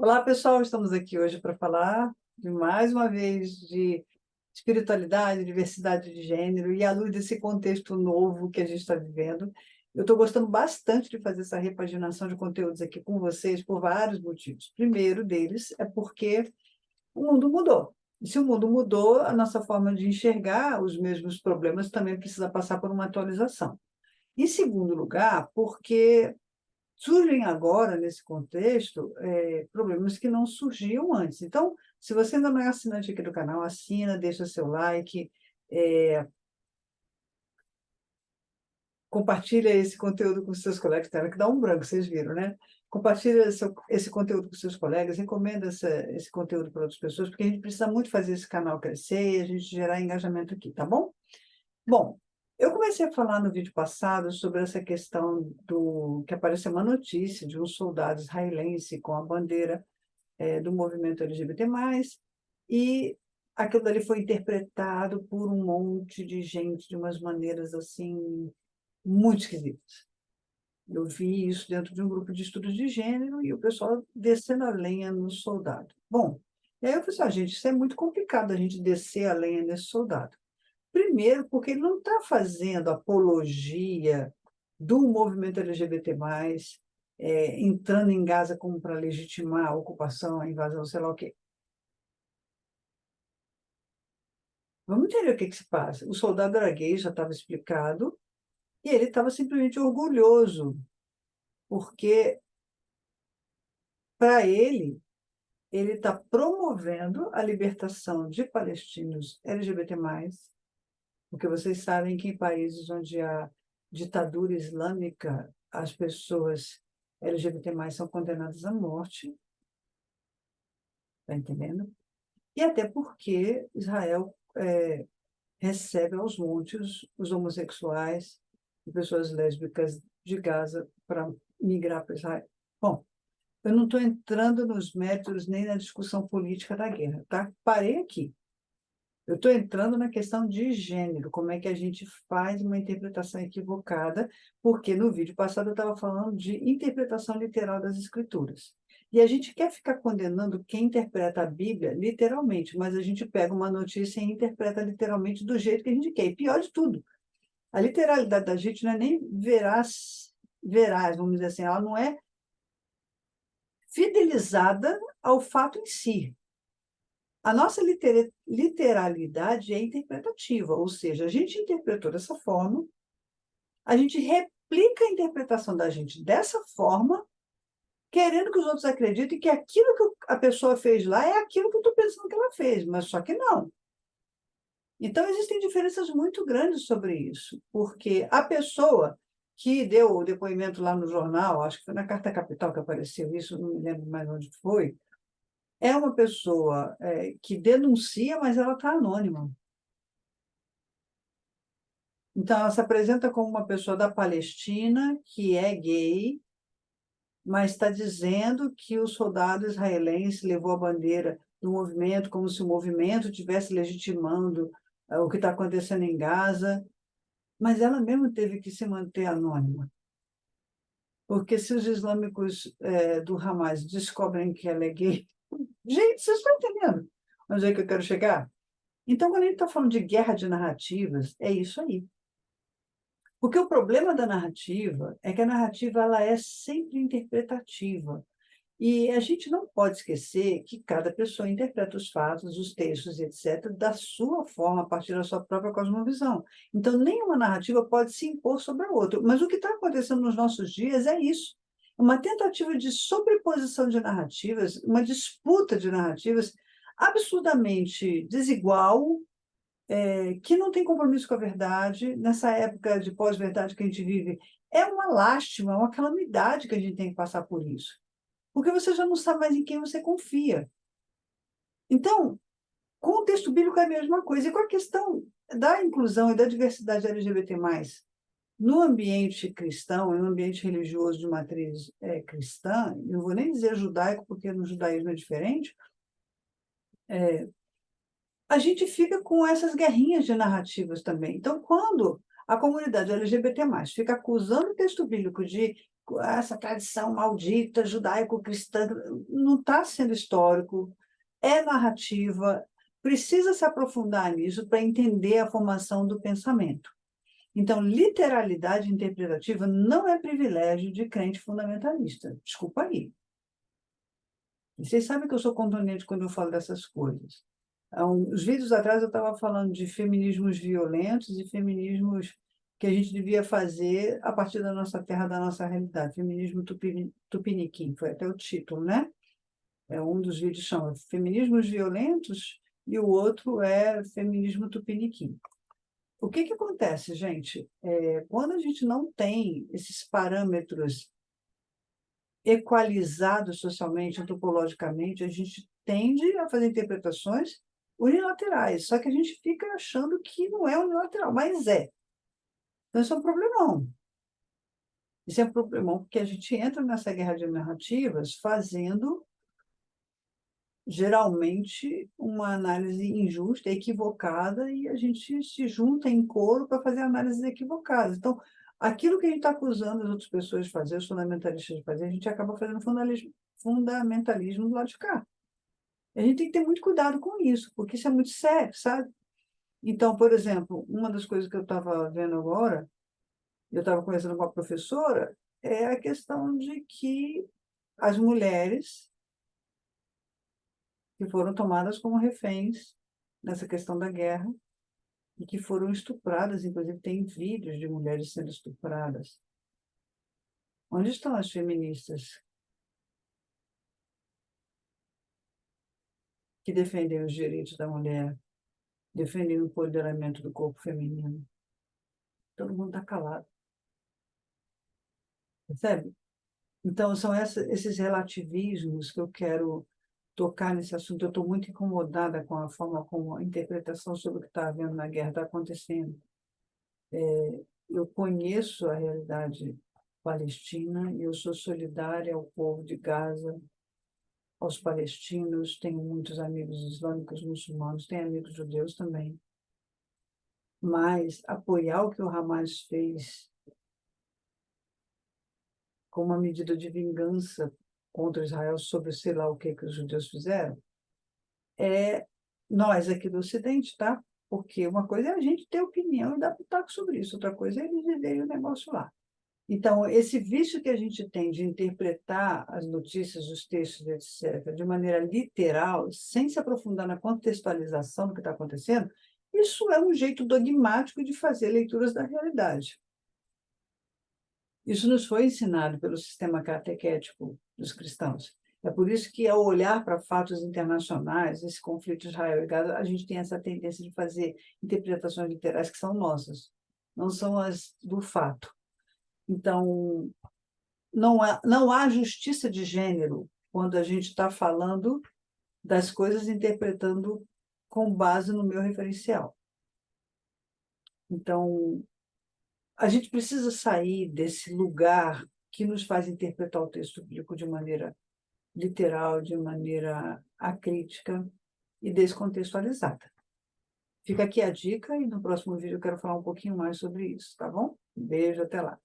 Olá, pessoal, estamos aqui hoje para falar de mais uma vez de espiritualidade, diversidade de gênero e à luz desse contexto novo que a gente está vivendo. Eu estou gostando bastante de fazer essa repaginação de conteúdos aqui com vocês por vários motivos. Primeiro deles é porque o mundo mudou. E se o mundo mudou, a nossa forma de enxergar os mesmos problemas também precisa passar por uma atualização. Em segundo lugar, porque surgem agora, nesse contexto, problemas que não surgiam antes. Então, se você ainda não é assinante aqui do canal, assina, deixa seu like, eh, compartilha esse conteúdo com seus colegas. Teve que dar um branco, vocês viram, né? Compartilha esse conteúdo com seus colegas, recomenda esse conteúdo para outras pessoas, porque a gente precisa muito fazer esse canal crescer e a gente gerar engajamento aqui, tá bom? Bom, eu comecei a falar no vídeo passado sobre essa questão do que apareceu uma notícia de um soldado israelense com a bandeira do movimento LGBT+, e aquilo dali foi interpretado por um monte de gente de umas maneiras, assim, muito esquisitas. Eu vi isso dentro de um grupo de estudos de gênero e o pessoal descendo a lenha no soldado. Bom, e aí eu falei assim: gente, isso é muito complicado a gente descer a lenha nesse soldado. Primeiro, porque ele não está fazendo apologia do movimento LGBT+, entrando em Gaza como para legitimar a ocupação, a invasão, sei lá o quê. Vamos entender o que se passa. O soldado era gay, já estava explicado, e ele estava simplesmente orgulhoso, porque, para ele está promovendo a libertação de palestinos LGBT+, porque vocês sabem que em países onde há ditadura islâmica, as pessoas LGBT+ são condenadas à morte, está entendendo? E até porque Israel recebe aos montes os homossexuais e pessoas lésbicas de Gaza para migrar para Israel. Bom, eu não estou entrando nos méritos nem na discussão política da guerra, tá? Parei aqui. Eu estou entrando na questão de gênero, como é que a gente faz uma interpretação equivocada, porque no vídeo passado eu estava falando de interpretação literal das escrituras. E a gente quer ficar condenando quem interpreta a Bíblia literalmente, mas a gente pega uma notícia e interpreta literalmente do jeito que a gente quer. E pior de tudo, a literalidade da gente não é nem veraz, vamos dizer assim, ela não é fidelizada ao fato em si. A nossa literalidade é interpretativa, ou seja, a gente interpretou dessa forma, a gente replica a interpretação da gente dessa forma, querendo que os outros acreditem que aquilo que a pessoa fez lá é aquilo que eu estou pensando que ela fez, mas só que não. Então, existem diferenças muito grandes sobre isso, porque a pessoa que deu o depoimento lá no jornal, acho que foi na Carta Capital que apareceu isso, não me lembro mais onde foi, é uma pessoa que denuncia, mas ela está anônima. Então, ela se apresenta como uma pessoa da Palestina, que é gay, mas está dizendo que o soldado israelense levou a bandeira do movimento, como se o movimento estivesse legitimando o que está acontecendo em Gaza, mas ela mesma teve que se manter anônima. Porque se os islâmicos do Hamas descobrem que ela é gay... Gente, vocês estão entendendo onde é que eu quero chegar? Então, quando a gente está falando de guerra de narrativas, é isso aí. Porque o problema da narrativa é que a narrativa ela é sempre interpretativa. E a gente não pode esquecer que cada pessoa interpreta os fatos, os textos, etc., da sua forma, a partir da sua própria cosmovisão. Então, nenhuma narrativa pode se impor sobre a outra. Mas o que está acontecendo nos nossos dias é isso. Uma tentativa de sobreposição de narrativas, uma disputa de narrativas absurdamente desigual, que não tem compromisso com a verdade, nessa época de pós-verdade que a gente vive. É uma lástima, é uma calamidade que a gente tem que passar por isso. Porque você já não sabe mais em quem você confia. Então, com o texto bíblico é a mesma coisa. E com a questão da inclusão e da diversidade LGBT+, no ambiente cristão, no ambiente religioso de matriz cristã, não vou nem dizer judaico, porque no judaísmo é diferente, a gente fica com essas guerrinhas de narrativas também. Então, quando a comunidade LGBT+, fica acusando o texto bíblico de essa tradição maldita judaico-cristã, não está sendo histórico, é narrativa, precisa se aprofundar nisso para entender a formação do pensamento. Então, literalidade interpretativa não é privilégio de crente fundamentalista. Desculpa aí. E vocês sabem que eu sou contundente quando eu falo dessas coisas. Há uns vídeos atrás eu estava falando de feminismos violentos e feminismos que a gente devia fazer a partir da nossa terra, da nossa realidade. Feminismo tupiniquim, foi até o título, né? Um dos vídeos chama Feminismos Violentos e o outro é Feminismo Tupiniquim. O que que acontece, gente? Quando a gente não tem esses parâmetros equalizados socialmente, antropologicamente, a gente tende a fazer interpretações unilaterais, só que a gente fica achando que não é unilateral, mas é. Então, isso é um problemão. Isso é um problemão porque a gente entra nessa guerra de narrativas fazendo, geralmente, uma análise injusta, equivocada, e a gente se junta em coro para fazer análises equivocadas. Então, aquilo que a gente está acusando as outras pessoas de fazer, os fundamentalistas de fazer, a gente acaba fazendo fundamentalismo do lado de cá. A gente tem que ter muito cuidado com isso, porque isso é muito sério, sabe? Então, por exemplo, uma das coisas que eu estava vendo agora, eu estava conversando com a professora, é a questão de que as mulheres que foram tomadas como reféns nessa questão da guerra e que foram estupradas, inclusive tem vídeos de mulheres sendo estupradas. Onde estão as feministas que defendem os direitos da mulher, defendem o empoderamento do corpo feminino? Todo mundo está calado, percebe? Então, são esses relativismos que eu quero tocar nesse assunto. Eu estou muito incomodada com a forma como a interpretação sobre o que está havendo na guerra está acontecendo. Eu conheço a realidade palestina e eu sou solidária ao povo de Gaza, aos palestinos, tenho muitos amigos islâmicos, muçulmanos, tenho amigos judeus também. Mas apoiar o que o Hamas fez como uma medida de vingança contra Israel sobre sei lá o que os judeus fizeram, é nós aqui do Ocidente, tá? Porque uma coisa é a gente ter opinião e dar pitaco sobre isso, outra coisa é eles viverem o negócio lá. Então, esse vício que a gente tem de interpretar as notícias, os textos, etc., de maneira literal, sem se aprofundar na contextualização do que está acontecendo, isso é um jeito dogmático de fazer leituras da realidade. Isso nos foi ensinado pelo sistema catequético dos cristãos. É por isso que, ao olhar para fatos internacionais, esse conflito de Israel e Gaza, a gente tem essa tendência de fazer interpretações literais que são nossas, não são as do fato. Então, não há justiça de gênero quando a gente está falando das coisas interpretando com base no meu referencial. Então, a gente precisa sair desse lugar que nos faz interpretar o texto bíblico de maneira literal, de maneira acrítica e descontextualizada. Fica aqui a dica e no próximo vídeo eu quero falar um pouquinho mais sobre isso, tá bom? Um beijo, até lá.